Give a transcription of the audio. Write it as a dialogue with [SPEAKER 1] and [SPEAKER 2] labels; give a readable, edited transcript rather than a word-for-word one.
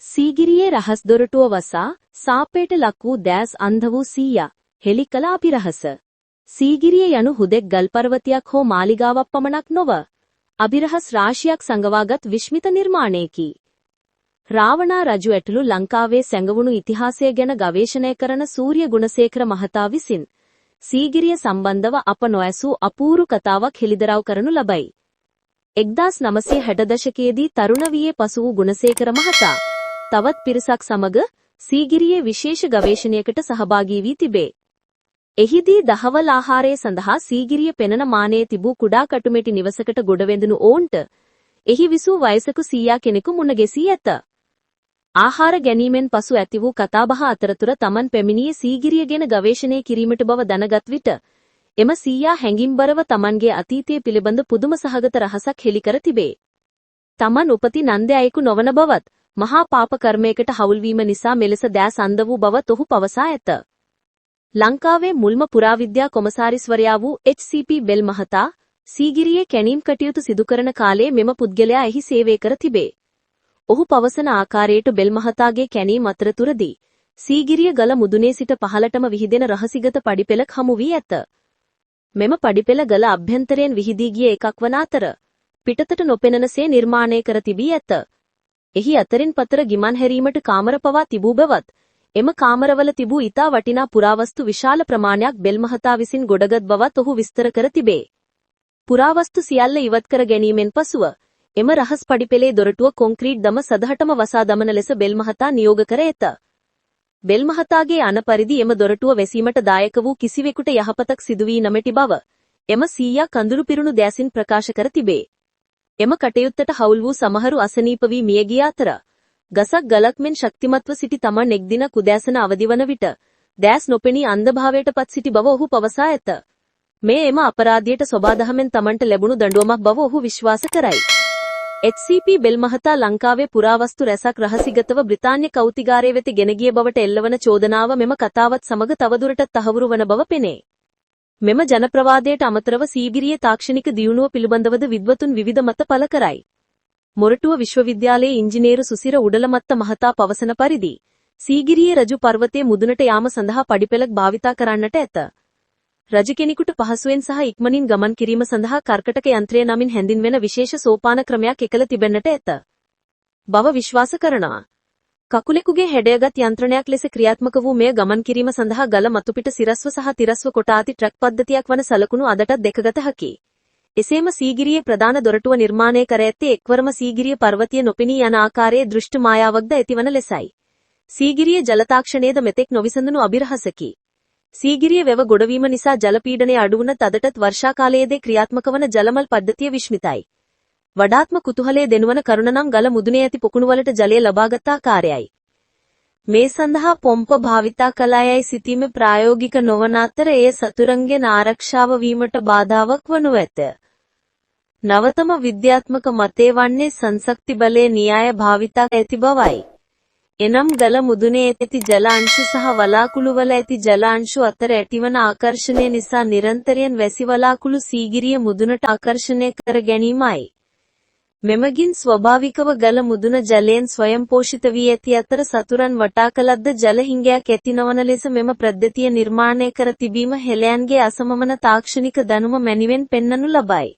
[SPEAKER 1] සීගිරියේ රහස් දොරටුව වසා සාපේට ලක් වූ දෑස් අන්ධ වූ සීයා හෙළි කළ අභිරහස. සීගිරිය යනු හුදෙක් ගල්පර්වතයක් හෝ මාලිගාවක් පමණක් නොව අභිරහස් රාශියක් සංගවාගත් විශ්මිත නිර්මාණයකි. රාවණා රජු ඇතුළු ලංකාවේ සැඟවුණු ඉතිහාසය ගැන ගවේෂණය කරන සූර්ය ගුණසේකර මහතා විසින් සීගිරිය සම්බන්ධව අප නොඇසූ අපූරු කතාවක් හෙළිදරව් කරනු ලබයි. 1960 දශකයේදී තරුණ වියේ පසු වූ ගුණසේකර මහතා තවත් පිරිසක් සමග සීගිරියේ විශේෂ ගවේෂණයකට සහභාගී වී තිබේ. එහිදී දහවල් ආහාරය සඳහා සීගිරිය පෙනෙන මානයේ තිබූ කුඩා කටුමැටි නිවසකට ගොඩවෙඳුණු ඔවුන්ට එහි විසූ වයසක සීයා කෙනෙකු මුණ ගැසී ඇත. ආහාර ගැනීමෙන් පසු ඇති වූ කතාබහ අතරතුර තමන් පැමිණියේ සීගිරිය ගැන ගවේෂණය කිරීමට බව දැනගත් විට එම සීයා හැඟිම්බරව තමන්ගේ අතීතය පිළිබඳ පුදුම සහගත රහසක් හෙළි කර තිබේ. තමන් උපති නන්දයයෙකු නොවන බවත් මහා පාප කර්මයකට හවුල්වීම නිසා මෙලෙස දෑස් අන්ධ වූ බවත් ඔහු පවසා ඇත. ලංකාවේ මුල්ම පුරාවිද්‍යා කොමසාරිස්වරයා වූ HCP බෙල් මහතා සීගිරියේ කැණීම් කටයුතු සිදු කරන කාලයේ මෙම පුද්ගලයා එහි සේවය කර තිබේ. ඔහු පවසන ආකාරයට බෙල් මහතාගේ කැණීම් අතරතුරදී සීගිරිය ගල මුදුනේ සිට පහළටම විහිදෙන රහසිගත පඩිපෙළක් හමු වී ඇත. මෙම පඩිපෙළ ගල අභ්‍යන්තරයෙන් විහිදී ගිය එකක් වන අතර පිටතට නොපෙනෙනසේ නිර්මාණය කර තිබී ඇත. එහි අතරින් පතර ගිමන් හැරීමට කාමර පවා තිබූ බවත් එම කාමරවල තිබූ ඉතා වටිනා පුරාවස්තු විශාල ප්‍රමාණයක් බෙල් මහතා විසින් ගොඩගත් බවත් ඔහු විස්තර කර තිබේ. පුරාවස්තු සියල්ල ඉවත් කර ගැනීමෙන් පසුව එම රහස් පඩිපෙළේ දොරටුව කොන්ක්‍රීට් දම සදහටම වසා දමන ලෙස බෙල් මහතා නියෝග කර ඇත. බෙල් මහතාගේ අන පරිදි එම දොරටුව වැසීමට දායක වූ කිසිවෙකුට යහපතක් සිදු වී නොමැති බව එම සීයා කඳුළු පිරුණු දෑසින් ප්‍රකාශ කර තිබේ. එම කටයුත්තට හවුල් වූ සමහරු අසනීප වී මිය ගිය අතර ගසක් ගලක් මෙන් ශක්තිමත්ව සිටි තමන් එක් දිනක් උදෑසන අවදිවන විට දෑස් නොපෙනී අන්ධභාවයට පත් සිටි බව ඔහු පවසා ඇත. මේ එම අපරාධයට සොබාදහමෙන් තමන්ට ලැබුණු දඬුවමක් බව ඔහු විශ්වාස කරයි. HCP බෙල් මහතා ලංකාවේ පුරාවස්තු රැසක් රහසිගතව බ්‍රිතාන්‍ය කෞතුකාගාරය වෙත ගෙන ගිය බවට එල්ලවන චෝදනාව මෙම කතාවත් සමග තවදුරටත් තහවුරු වන බව පෙනේ. මෙම ජනප්‍රවාදයට අමතරව සීගිරියේ තාක්ෂණික දියුණුව පිළිබඳවද විද්වතුන් විවිධ මත පළ කරයි. මොරටුව විශ්වවිද්‍යාලයේ ඉංජිනේරු සුසිර උඩලමත්ත මහතා පවසන පරිදි සීගිරියේ රජු පර්වතයේ මුදුනට යාම සඳහා පඩිපෙළක් භාවිතා කරන්නට ඇත. රජ කෙනෙකුට පහසුවෙන් සහ ඉක්මනින් ගමන් කිරීම සඳහා කර්කටක යන්ත්‍රය නමින් හැඳින්වෙන විශේෂ සෝපාන ක්‍රමයක් එකල තිබෙන්නට ඇත. බව විශ්වාස කරනවා. කකුලෙකුගේ හැඩයගත් යන්ත්‍රණයක් ලෙස ක්‍රියාත්මක වූ මෙය ගමන් කිරීම සඳහා ගල මතුපිට සිරස්ව සහ තිරස්ව කොටා ඇති ට්‍රක් පද්ධතියක් වන සලකුණු අදටත් දැකගත හැකියි. එසේම සීගිරියේ ප්‍රධාන දොරටුව නිර්මාණය කර ඇත්තේ එක්වරම සීගිරිය පර්වතය නොපෙනී යන ආකාරයේ දෘෂ්ටි මායාවක්ද ඇතිවන ලෙසයි. සීගිරියේ ජල තාක්ෂණයද මෙතෙක් නොවිසඳුණු අභිරහසකි. සීගිරිය වැව ගොඩවීම නිසා ජල පීඩනය අඩු වුණත් අදටත් වර්ෂා කාලයේදී ක්‍රියාත්මක වන ජලමල් පද්ධතිය විශ්මිතයි. වඩාත්ම කුතුහලයේ දෙනුවන කරුණ නම් ගල මුදුනේ ඇති පොකුණුවලට ජලය ලබාගත් ආකාරයයි. මේ සඳහා පොම්ප භාවිතා කළායයි සිතීම ප්‍රායෝගික නොවන අතර එය සතුරන්ගෙන් ආරක්ෂාව වීමට බාධාවක් වනු ඇත. නවතම විද්‍යාත්මක මතය වන්නේ සංශක්ති බලයේ න්‍යාය භාවිතා ඇති බවයි. එනම් ගල මුදුනේ ඇති ජල අංශු සහ වලාකුළුවල ඇති ජල අංශු අතර ඇතිවන ආකර්ෂණය නිසා නිරන්තරයෙන් වැසි වලාකුළු සීගිරිය මුදුනට ආකර්ෂණය කර ගැනීමයි. මෙමගින් ස්වභාවිකව ගල මුදුන ජලයෙන් ස්වයංපෝෂිත වී ඇති අතර සතුරන් වටා කළද්ද ජල හිඟයක් ඇති නොවන ලෙස මෙම පද්ධතිය නිර්මාණය කර තිබීම හෙළයන්ගේ අසමමන තාක්ෂණික දැනුම මැනවින් පෙන්වනු ලබයි.